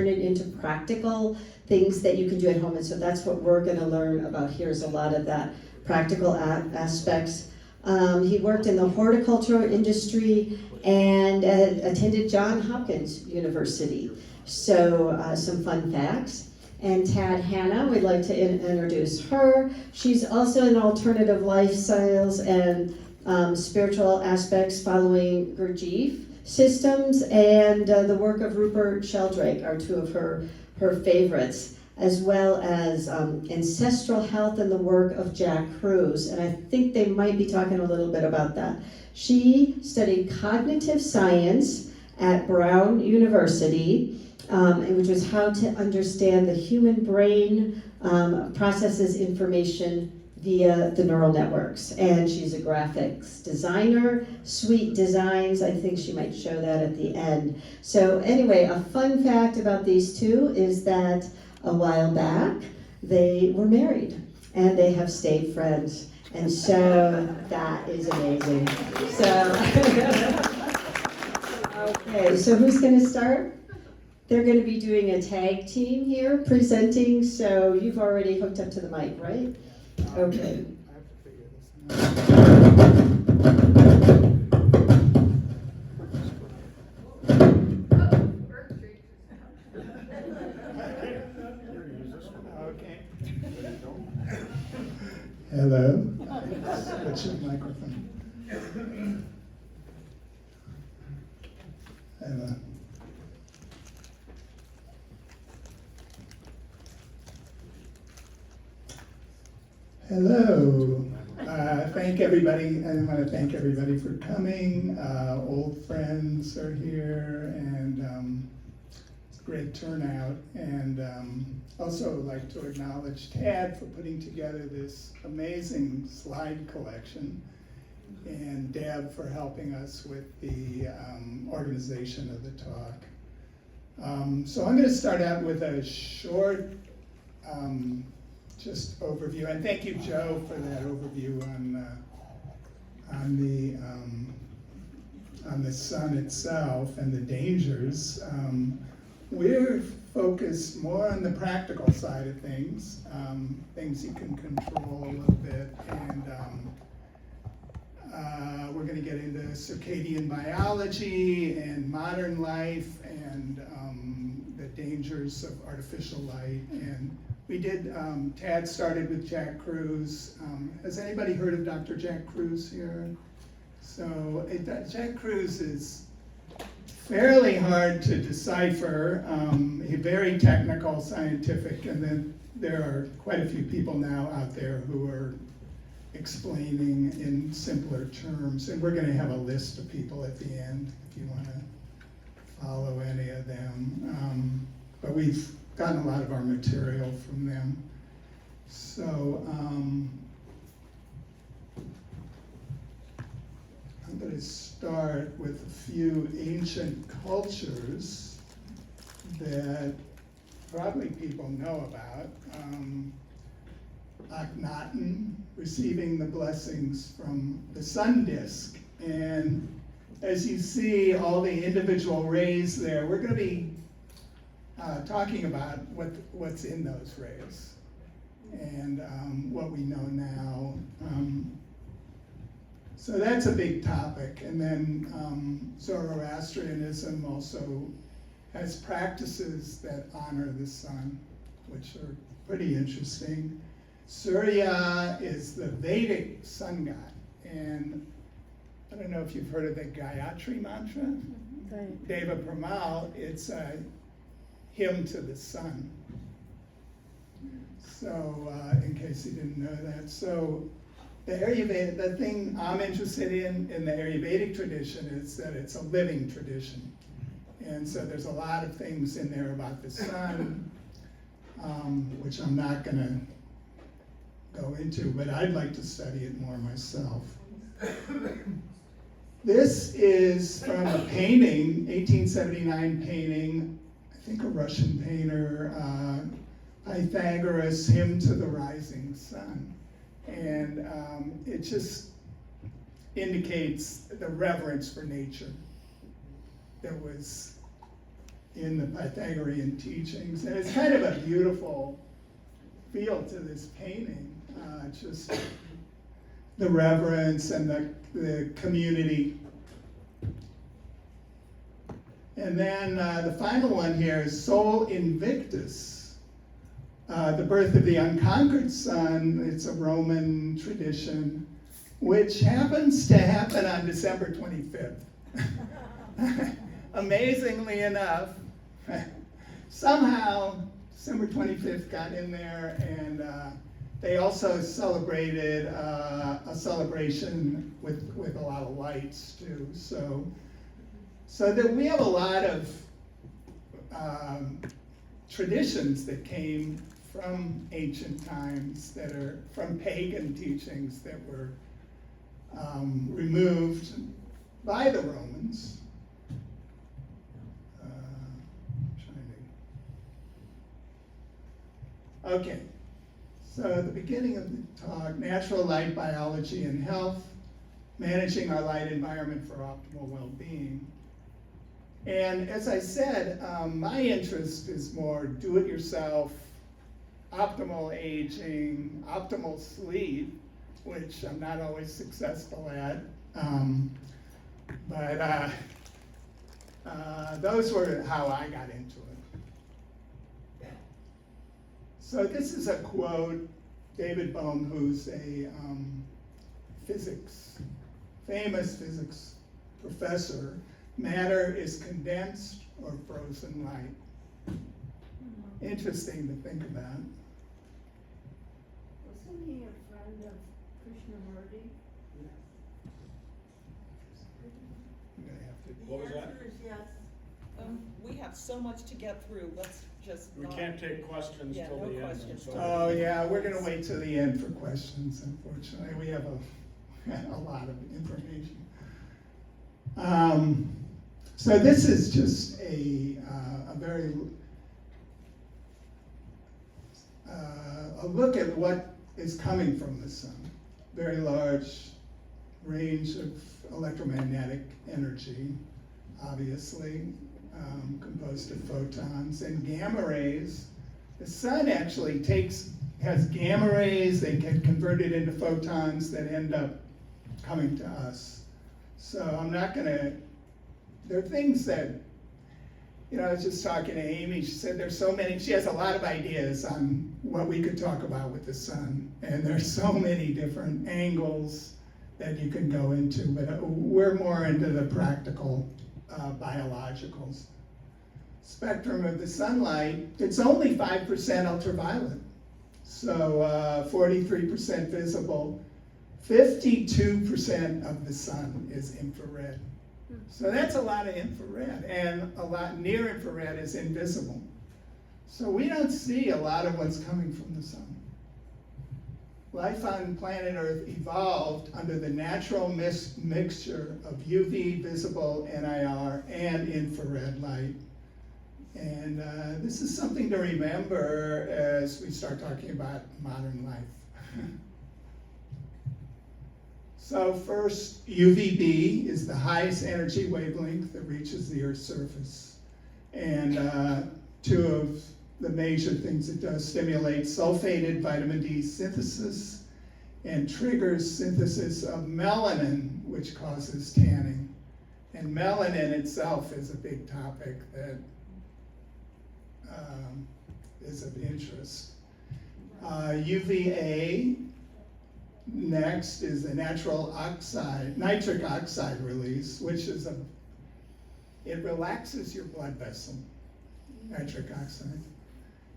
turn it into practical things that you can do at home. And so that's what we're going to learn about here, is a lot of that practical aspects. He worked in the horticultural industry and attended Johns Hopkins University. So some fun facts. And Tad Hanna, we'd like to introduce her. She's also in alternative lifestyles and spiritual aspects following Gurdjieff systems, and the work of Rupert Sheldrake are two of her favorites, as well as ancestral health and the work of Jack Kruse. And I think they might be talking a little bit about that. She studied cognitive science at Brown University, which was how to understand the human brain processes information via the neural networks. And she's a graphics designer, Sweet Designs. I think she might show that at the end. So anyway, a fun fact about these two is that a while back, they were married and they have stayed friends. And so that is amazing. So, okay, so who's gonna start? They're gonna be doing a tag team here, presenting, so you've already hooked up to the mic, right? Okay. I have to figure this out. Okay. Hello. What's your microphone? Hello. Hello. Thank everybody. I want to thank everybody for coming. Old friends are here, and it's a great turnout. And also like to acknowledge Tad for putting together this amazing slide collection, and Deb for helping us with the organization of the talk. So I'm going to start out with a short just overview, and thank you, Joe, for that overview on the sun itself and the dangers. We're focused more on the practical side of things, things you can control a little bit, and we're going to get into circadian biology and modern life and the dangers of artificial light. And we did, Tad started with Jack Kruse. Has anybody heard of Dr. Jack Kruse here? So Jack Kruse is fairly hard to decipher. He's very technical, scientific, and then there are quite a few people now out there who are explaining in simpler terms. And we're going to have a list of people at the end if you want to follow any of them. But we've gotten a lot of our material from them. So I'm going to start with a few ancient cultures that probably people know about. Akhenaten, receiving the blessings from the sun disk. And as you see all the individual rays there, we're going to be talking about what's in those rays and what we know now. So that's a big topic. And then Zoroastrianism also has practices that honor the sun, which are pretty interesting. Surya is the Vedic sun god. And I don't know if you've heard of the Gayatri mantra. Right. Deva Pramal, it's a hymn to the sun. So, in case you didn't know that. So, the thing I'm interested in the Ayurvedic tradition is that it's a living tradition. And so there's a lot of things in there about the sun, which I'm not going to go into, but I'd like to study it more myself. This is from a painting, 1879 painting, I think a Russian painter, Pythagoras' Hymn to the Rising Sun. And it just indicates the reverence for nature that was in the Pythagorean teachings. And it's kind of a beautiful feel to this painting, just the reverence and the community. And then the final one here is Sol Invictus, the birth of the unconquered sun. It's a Roman tradition, which happens to happen on December 25th. Amazingly enough, somehow December 25th got in there, and they also celebrated a celebration with a lot of lights too. So that we have a lot of traditions that came from ancient times, that are from pagan teachings that were removed by the Romans. Okay, so at the beginning of the talk, natural light biology and health, managing our light environment for optimal well-being. And as I said, my interest is more do-it-yourself, optimal aging, optimal sleep, which I'm not always successful at. But those were how I got into it. So this is a quote, David Bohm, who's a famous physics professor. Matter is condensed or frozen light. Interesting to think about. Wasn't he a friend of Krishnamurti? I'm gonna have to. What was The that? answer is yes. We have so much to get through, let's just We not. can't take questions Yeah, till no the end. questions. so- Oh yeah, we're gonna wait till the end for questions, unfortunately. We have a lot of information. So this is just a very a look at what is coming from the sun. Very large range of electromagnetic energy, obviously, composed of photons and gamma rays. The sun actually has gamma rays that get converted into photons that end up coming to us. So I'm not gonna, there are things that, I was just talking to Amy, she said there's so many, she has a lot of ideas on what we could talk about with the sun. And there's so many different angles that you can go into, but we're more into the practical biologicals. Spectrum of the sunlight, it's only 5% ultraviolet. So 43% visible, 52% of the sun is infrared. So that's a lot of infrared, and a lot near infrared is invisible. So we don't see a lot of what's coming from the sun. Life on planet Earth evolved under the natural mixture of UV, visible, NIR, and infrared light. And this is something to remember as we start talking about modern life. So first, UVB is the highest energy wavelength that reaches the Earth's surface. And two of the major things it does: stimulate sulfated vitamin D synthesis and triggers synthesis of melanin, which causes tanning. And melanin itself is a big topic that is of interest. UVA next is the nitric oxide release, which is it relaxes your blood vessel, nitric oxide.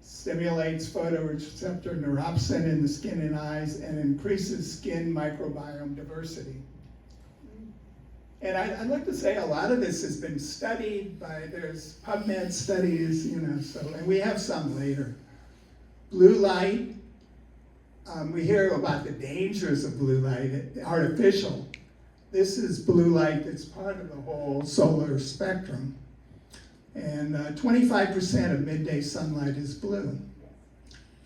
Stimulates photoreceptor neuropsin in the skin and eyes and increases skin microbiome diversity. And I'd like to say a lot of this has been studied there's PubMed studies, and we have some later. Blue light, we hear about the dangers of blue light, artificial. This is blue light that's part of the whole solar spectrum. And 25% of midday sunlight is blue.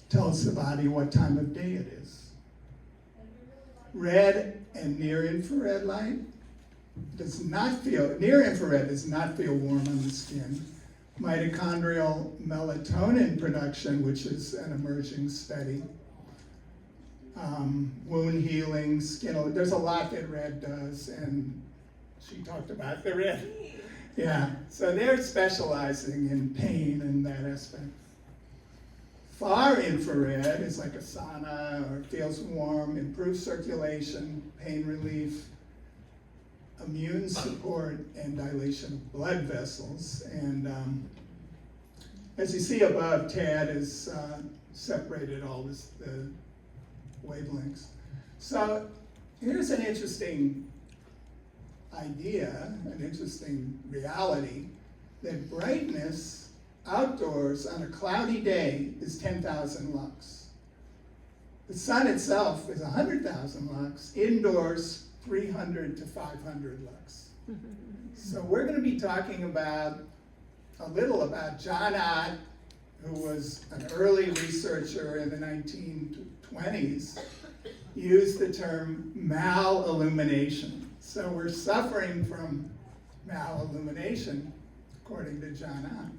Tells the body what time of day it is. Red and near infrared light near infrared does not feel warm on the skin, mitochondrial melatonin production, which is an emerging study. Wound healing, skin, there's a lot that red does, and she talked about the red. Yeah, so they're specializing in pain and that aspect. Far infrared is like a sauna, or feels warm, improves circulation, pain relief, immune support, and dilation of blood vessels. And as you see above, TAD has separated all the wavelengths. So here's an interesting idea, an interesting reality, that brightness outdoors on a cloudy day is 10,000 lux. The sun itself is 100,000 lux, indoors 300 to 500 lux. So we're going to be talking about a little about John Ott, who was an early researcher in the 1920s, used the term malillumination. So we're suffering from malillumination, according to John Ott.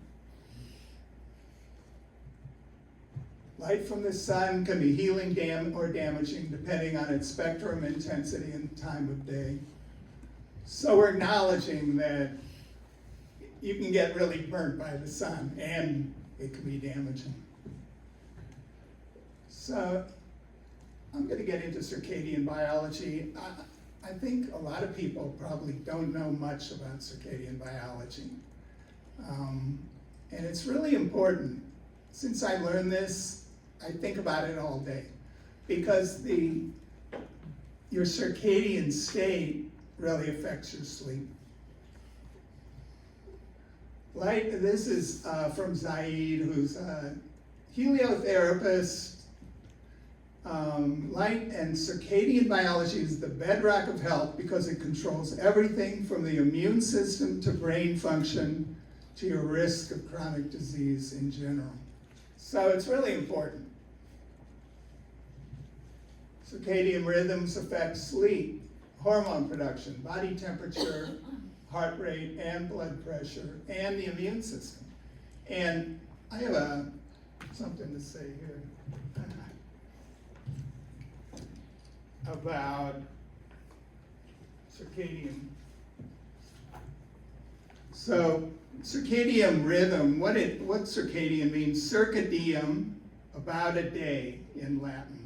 Light from the sun can be healing or damaging depending on its spectrum, intensity, and time of day. So we're acknowledging that you can get really burnt by the sun and it can be damaging. So I'm going to get into circadian biology. I think a lot of people probably don't know much about circadian biology. And it's really important. Since I learned this, I think about it all day, because your circadian state really affects your sleep. Light, this is from Zaid, who's a heliotherapist. Light and circadian biology is the bedrock of health because it controls everything from the immune system to brain function to your risk of chronic disease in general. So it's really important. Circadian rhythms affect sleep, hormone production, body temperature, heart rate, and blood pressure, and the immune system. And I have something to say here about circadian. So circadian rhythm, what circadian means, circadium, about a day in Latin.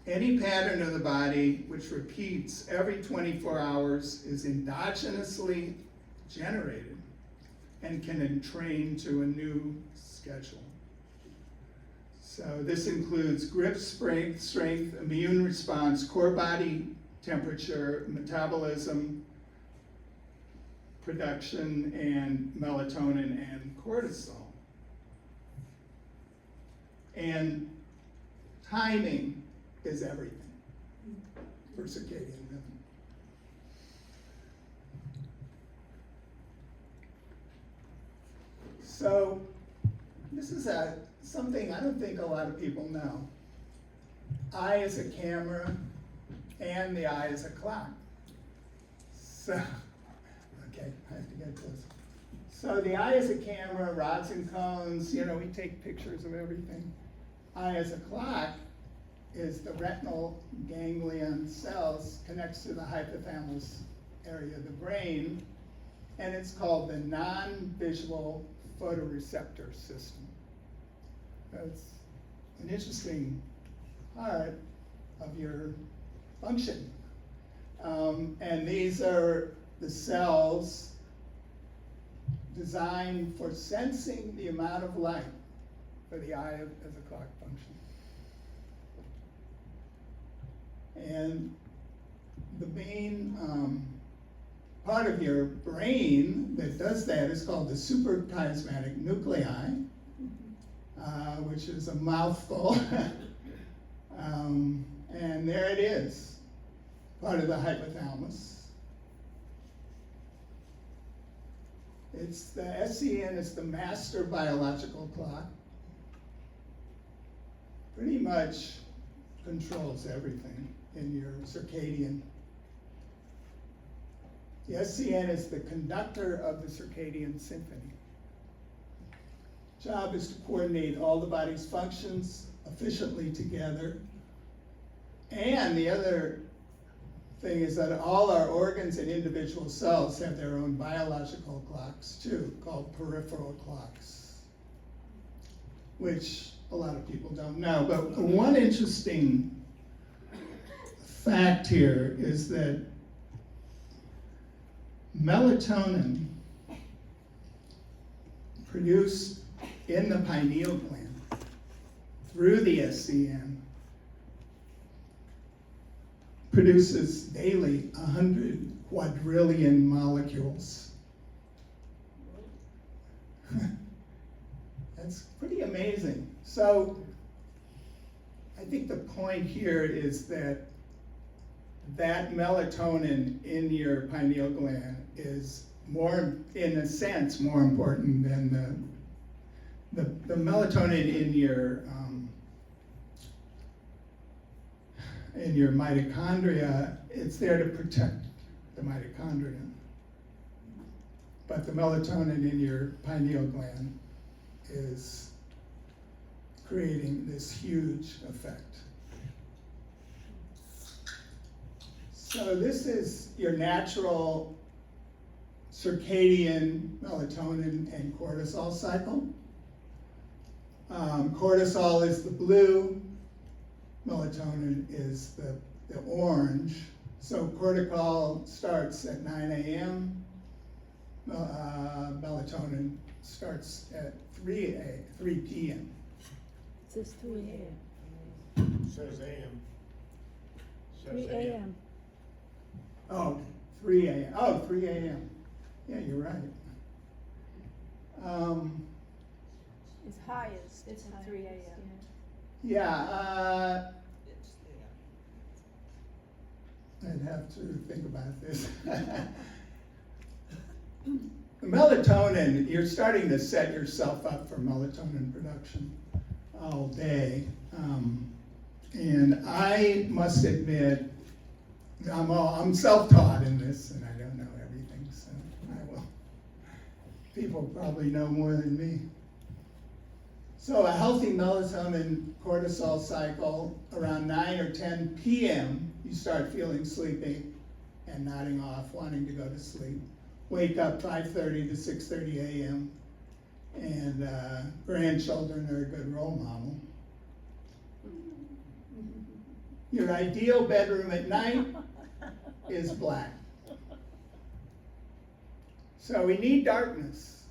Any pattern of the body which repeats every 24 hours is endogenously generated and can entrain to a new schedule. So this includes grip strength, immune response, core body temperature, metabolism, production, and melatonin and cortisol. And timing is everything for circadian rhythm. So this is something I don't think a lot of people know. Eye is a camera, and the eye is a clock. So, okay, I have to get close. So the eye is a camera, rods and cones, we take pictures of everything. Eye as a clock is the retinal ganglion cells, connects to the hypothalamus area of the brain, and it's called the non-visual photoreceptor system. That's an interesting part of your function. And these are the cells designed for sensing the amount of light for the eye as a clock function. And the main part of your brain that does that is called the suprachiasmatic nuclei, which is a mouthful. And there it is, part of the hypothalamus. It's the SCN is the master biological clock. Pretty much controls everything in your circadian The SCN is the conductor of the circadian symphony. Job is to coordinate all the body's functions efficiently together. And the other thing is that all our organs and individual cells have their own biological clocks too, called peripheral clocks, which a lot of people don't know. But one interesting fact here is that melatonin produced in the pineal gland through the SCN produces daily 100 quadrillion molecules. That's pretty amazing. So I think the point here is that melatonin in your pineal gland is more, in a sense, more important than the melatonin in your mitochondria. It's there to protect the mitochondria. But the melatonin in your pineal gland is creating this huge effect. So this is your natural circadian melatonin and cortisol cycle. Cortisol is the blue, melatonin is the orange. So cortisol starts at 9 a.m., melatonin starts at 3 p.m. It says 3 a.m. Says AM. 3 a.m. Oh, 3 a.m. Oh, 3 a.m. Yeah, you're right. It's highest at 3 a.m. Yeah, It's, I'd have to think about this. Melatonin, you're starting to set yourself up for melatonin production all day. And I must admit, I'm self-taught in this, and I don't know everything, so I will. People probably know more than me. So a healthy melatonin cortisol cycle, around 9 or 10 p.m., you start feeling sleepy and nodding off, wanting to go to sleep. Wake up 5:30 to 6:30 a.m., and grandchildren are a good role model. Your ideal bedroom at night is black. So we need darkness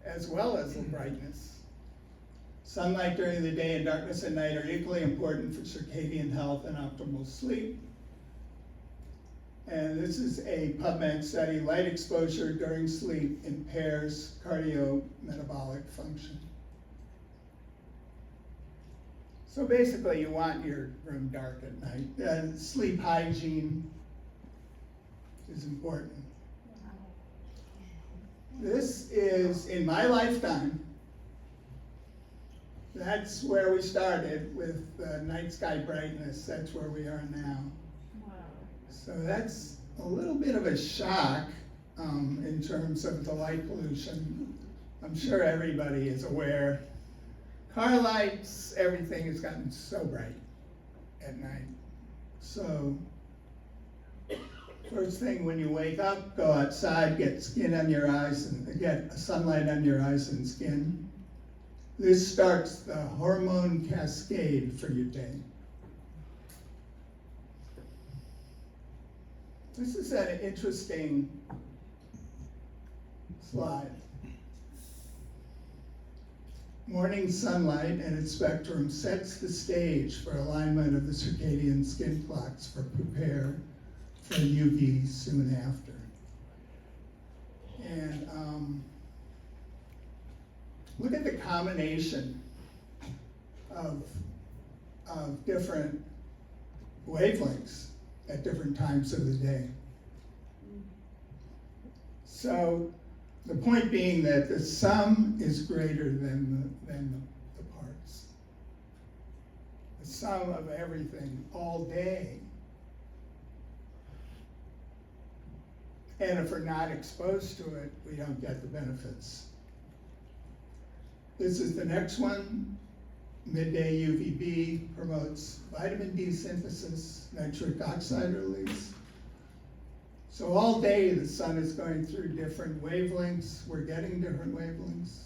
as well as the brightness. Sunlight during the day and darkness at night are equally important for circadian health and optimal sleep. And this is a PubMed study. Light exposure during sleep impairs cardiometabolic function. So basically, you want your room dark at night. Sleep hygiene is important. This is, in my lifetime, that's where we started with night sky brightness. That's where we are now. So that's a little bit of a shock in terms of the light pollution. I'm sure everybody is aware. Car lights, everything has gotten so bright at night. So first thing when you wake up, go outside, get skin on your eyes, and get sunlight on your eyes and skin. This starts the hormone cascade for your day. This is an interesting slide. Morning sunlight and its spectrum sets the stage for alignment of the circadian skin clocks for prepare for UV soon after. And look at the combination of different wavelengths at different times of the day. So the point being that the sum is greater than the parts. The sum of everything all day And if we're not exposed to it, we don't get the benefits. This is the next one. Midday UVB promotes vitamin D synthesis, nitric oxide release. So all day the sun is going through different wavelengths. We're getting different wavelengths.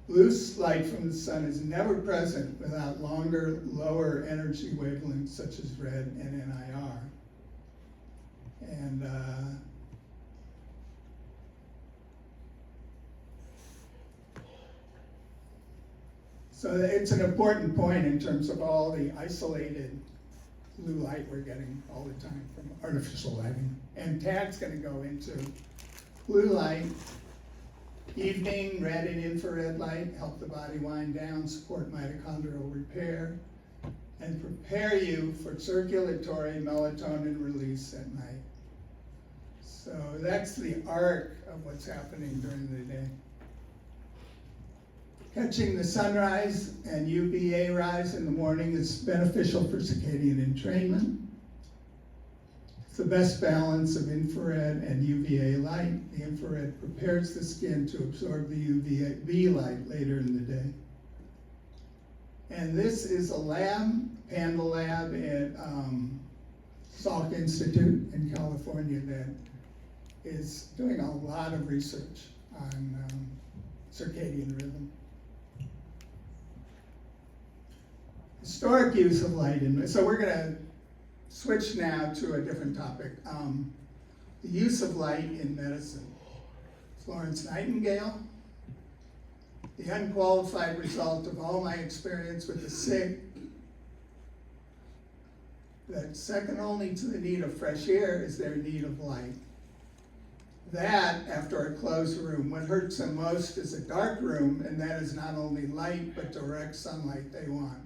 Blue light from the sun is never present without longer, lower energy wavelengths such as red and NIR. And so it's an important point in terms of all the isolated blue light we're getting all the time from artificial lighting. And Tad's going to go into blue light, evening, red and infrared light, help the body wind down, support mitochondrial repair, and prepare you for circulatory melatonin release at night. So that's the arc of what's happening during the day. Catching the sunrise and UVA rise in the morning is beneficial for circadian entrainment. It's the best balance of infrared and UVA light. The infrared prepares the skin to absorb the UVB light later in the day. And this is a lab, Panda Lab at Salk Institute in California that is doing a lot of research on circadian rhythm. Historic use of light so we're going to switch now to a different topic. The use of light in medicine. Florence Nightingale. The unqualified result of all my experience with the sick, that second only to the need of fresh air is their need of light. That, after a closed room, what hurts them most is a dark room, and that is not only light, but direct sunlight they want.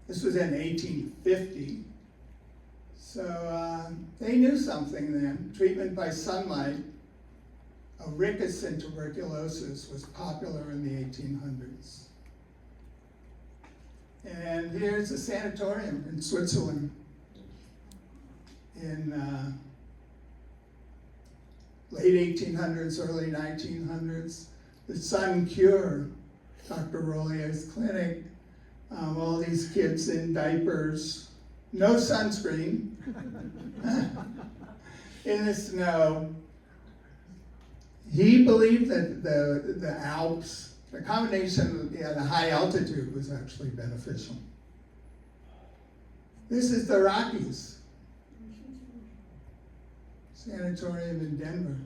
This was in 1850. So they knew something then. Treatment by sunlight of rickets and tuberculosis was popular in the 1800s. And here's a sanatorium in Switzerland in late 1800s, early 1900s. The Sun Cure, Dr. Rollier's clinic. All these kids in diapers, no sunscreen, in the snow. He believed that the Alps, the combination of the high altitude was actually beneficial. This is the Rockies, sanatorium in Denver.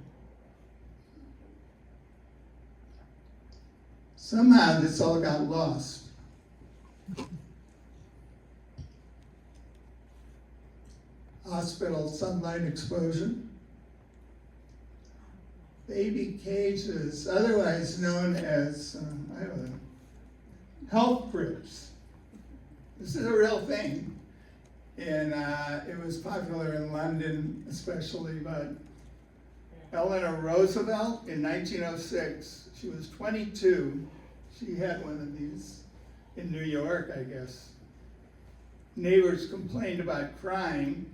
Somehow this all got lost. Hospital sunlight exposure. Baby cages, otherwise known as, health cribs. This is a real thing. And it was popular in London especially, but Eleanor Roosevelt in 1906, she was 22, she had one of these in New York, I guess. Neighbors complained about crying.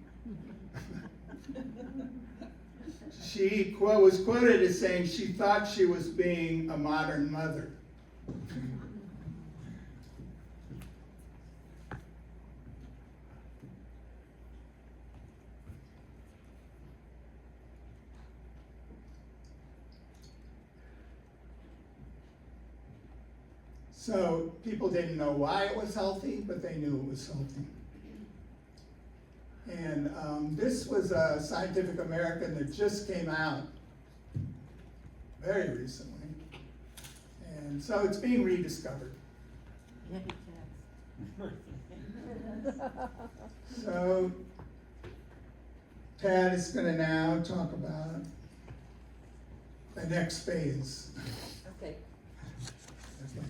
She was quoted as saying she thought she was being a modern mother. So people didn't know why it was healthy, but they knew it was healthy. And this was a Scientific American that just came out very recently. And so it's being rediscovered. So Tad is going to now talk about the next phase. Okay. Okay.